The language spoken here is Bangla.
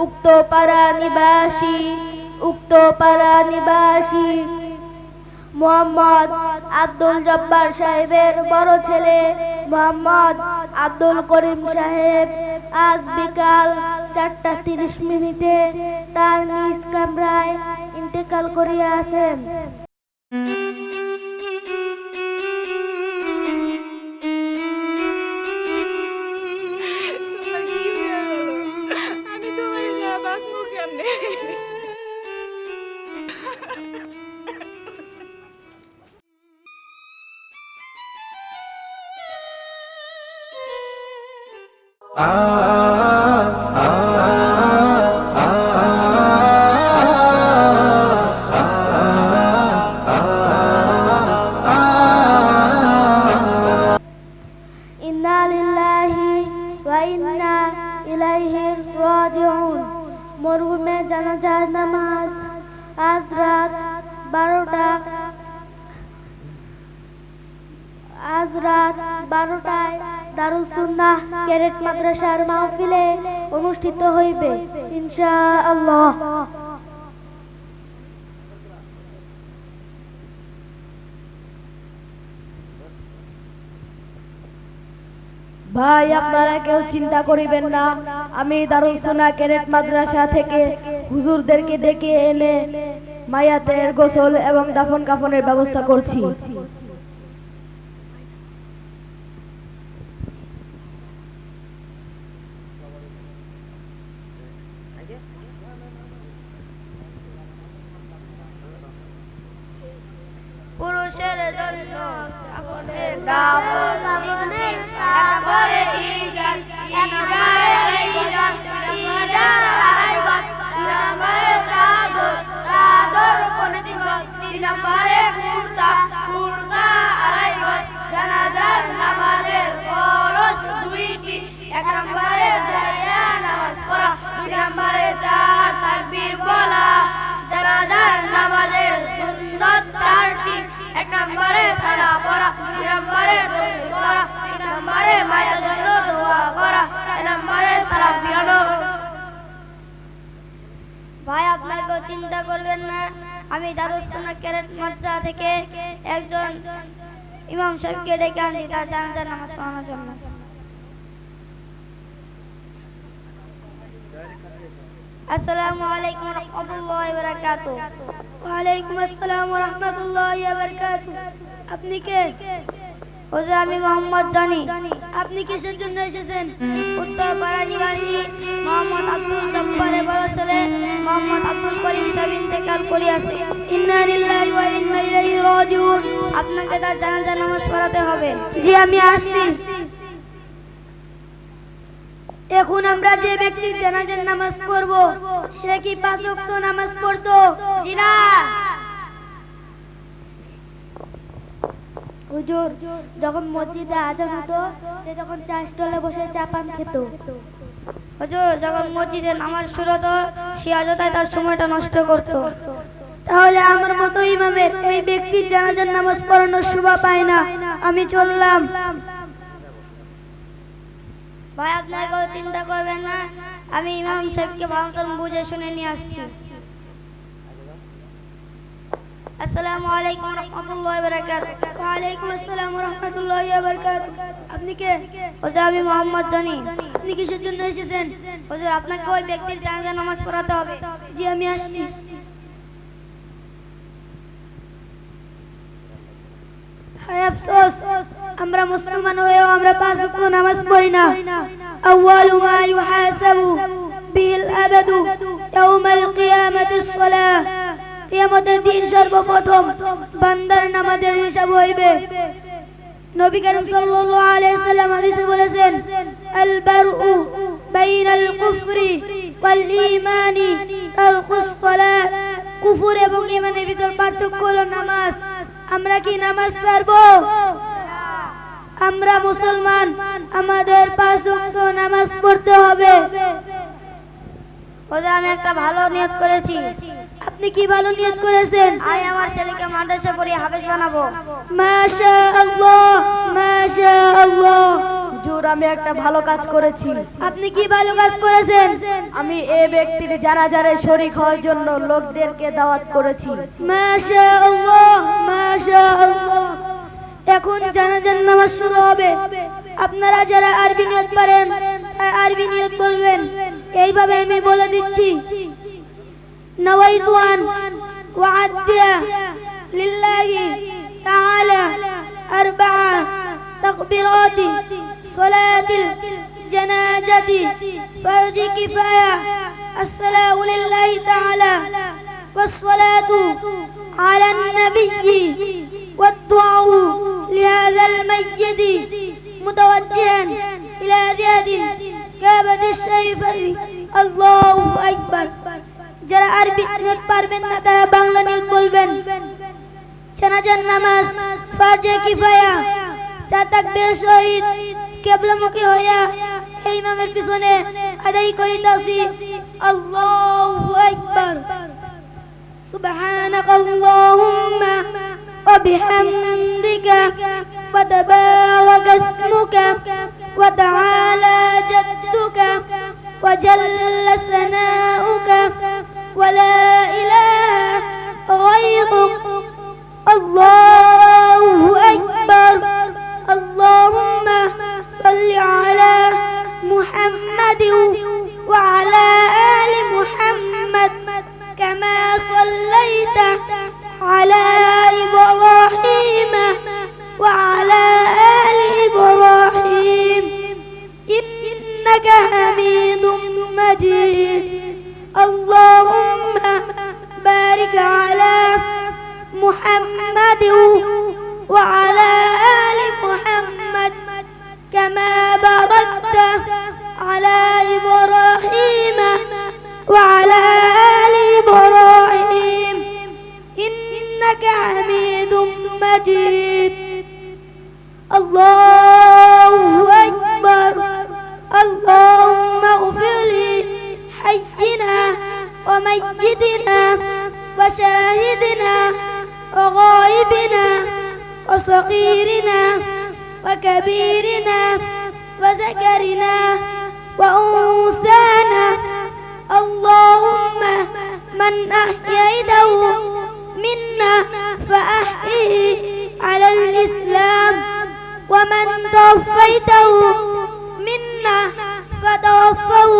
উক্ত পাড়া নিবাসী মোহাম্মদ আব্দুল জব্বার সাহেবের বড় ছেলে মোহাম্মদ আব্দুল করিম সাহেব আজ বিকাল 4:30 তার নিজ কামরায় ইন্তেকাল করিয়াছেন। ইন্না লিল্লাহি ওয়া ইন্না ইলাইহি রাজিউন। মরহুমের জানাজার নামাজ আজ রাত 12টায় দারুস সুন্নাহ ক্যাডেট মাদ্রাসার মাহফিলে অনুষ্ঠিত হইবে ইনশাআল্লাহ। ভাই, আপনারা কেউ চিন্তা করিবেন না, আমি দারুস সুন্নাহ ক্যাডেট মাদ্রাসা থেকে হুজুরদেরকে ডেকে এনে মায়াতের গোসল এবং দাফন কাফনের ব্যবস্থা করছি। পুরুষের জন্য কাপড়ের দাপন দিনের একবারে ইজান একবারে ইজান ইজান আড়াই গজ নম্বরে চাদর কোন দিন গজ 3 নম্বরে কুর্তা আড়াই গজ জানাজার নামাজের ফরজ 2টি 1 নম্বরে যাইয়া নামাজ পড়া 2 নম্বরে 4 তাকবীর বলা জানাজার নামাজের সুন্নাত 4টি 1 নম্বরে সারা পড়া 2 নম্বরে দরুদ পড়া 3 নম্বরে মায়ের জন্য দোয়া করা 4 নম্বরে সালাম ফিরানো। ভাই, আপনাকে চিন্তা করবেন না, আমি দারুস সুন্নাহ ক্যাডেট মাদ্রাসা থেকে একজন ইমাম সাহেবকে ডেকে আনছি তার জানাজার নামাজ পড়ানোর জন্য। আসসালামু আলাইকুম ওয়া রাহমাতুল্লাহি ওয়া বারাকাতুহু। ওয়া আলাইকুম আসসালাম ওয়া রাহমাতুল্লাহি ওয়া বারাকাতুহু। আপনি কে? হুজুর, আমি মোহাম্মদ জানি। আপনি কিসের জন্য এসেছেন? উত্তরপাড়া নিবাসী মোহাম্মদ আব্দুল জব্বারের বড় ছেলে মোহাম্মদ আব্দুল করিম সাহেব ইন্তেকাল করিয়াছে। ইন্না লিল্লাহি ওয়া ইন্না ইলাইহি রাজিউন। আপনাকে তার জানাজার নামাজ পড়াতে হবে। জি, আমি আসছি। এখন আমরা যে ব্যক্তির জানাজার নামাজ পড়ব সে কি 5 ওয়াক্ত নামাজ পড়তো? জি না। হুজুর, যখন মসজিদে আজান হতো সে যখন চা স্টলে বসে চা পান খেত। হুজুর, যখন মসজিদে নামাজ শুরু হতো সে অযথায় তার সময়টা নষ্ট করত। তাহলে আমার মতো ইমামের এই ব্যক্তির জানাজার নামাজ পড়ানোর শোভা পায় না। আমি চললাম। ভাই, আপনাকে চিন্তা করবেন না, আমি ইমাম সাহেবকে ভালো মতন বুঝে শুনে নিয়ে আসছি। আসসালামু আলাইকুম ওয়া রাহমাতুল্লাহি ওয়া বারাকাতুহু। ওয়া আলাইকুম আসসালাম ওয়া রাহমাতুল্লাহি ওয়া বারাকাতুহু। আপনি কে? হুজুর, আমি মোহাম্মদ জানি। আপনি কিসের জন্য এসেছেন? হুজুর, আপনাকে ওই ব্যক্তির জানাজার নামাজ পড়াতে হবে। জি, আমি আসছি। হায় আফসোস, আমরা মুসলমান হয়েও আমরা 5 ওয়াক্ত নামাজ পড়ি না। আউয়ালু মা ইউহাসাবু বিল আবাদু ইয়াউমাল কিয়ামাতিস সালাহ। কিয়ামতের দিন সর্বপ্রথম বান্দার নামাজের হিসাব হইবে। নবী করিম সাল্লাল্লাহু আলাইহি সাল্লাম হাদিসে বলেছেন, আল বারউ বাইনাল কুফরি ওয়াল ঈমানি তারকুস সালাহ। কুফর এবং ঈমানের ভিতর পার্থক্য হলো নামাজ। আমরা কি নামাজ ছাড়বো? আমরা মুসলমান, আমাদের 5 ওয়াক্ত নামাজ পড়তে হবে। ওজা, আমি একটা ভালো নিয়ত করেছি। আপনি কি ভালো নিয়ত করেছেন? আমি আমার ছেলেকে মাদ্রাসা পড়িয়ে হাফেজ বানাবো। মাশাআল্লাহ, মাশাআল্লাহ। হুজুর, হুজুর আমি একটা ভালো কাজ করেছি। আপনি কি ভালো কাজ করেছেন? আমি এই ব্যক্তির জানাজারে শরীক হওয়ার জন্য লোকদেরকে দাওয়াত করেছি। মাশাআল্লাহ মাশাআল্লাহ। এখন জানাজার নামাজ শুরু হবে। আপনারা যারা আরবি নিয়ত পারেন আরবি নিয়ত বলবেন। এইভাবে আমি বলে দিচ্ছি, নওয়াইতু আন ওয়া'আদ্দিয়া লিল্লাহি তাআলা আরবা'a তাকবীরাতি সালাতিল জানাজাতি ফারজি কিফায়া আসসালামু লিল্লাহি তাআলা والصلاة على النبي والدعاء لهذا الميت متوجها إلى ذات كعبة الشريفة الله أكبر। যারা আরবি নিয়ত পারবেন না তারা বাংলা নিয়ত বলবেন। জানাজার নামাজ ফারজে কিফায়া, চার তাকবীর সহিত কিবলামুখী হইয়া এই ইমামের পিছনে আদায় করিতাছি। আল্লাহু আকবার। سبحانك اللهم وبحمدك وتبارك اسمك وتعالى جدك وجل ثناؤك ولا إله غيرك الله أكبر। اللهم صل على محمد وعلى آل محمد كما صليت على إبراهيم وعلى آل إبراهيم إنك حميد مجيد। اللهم بارك على محمد وعلى آل محمد كما باركت على إبراهيم وعلى آل إبراهيم إنك حميد مجيد। الله أكبر। اللهم اغفر لحينا وميتنا وشاهدنا وغائبنا وصغيرنا وكبيرنا وذكرنا وأنثانا. اللهم من أحييته منا فأحيه على الإسلام ومن توفيته منا فتوفه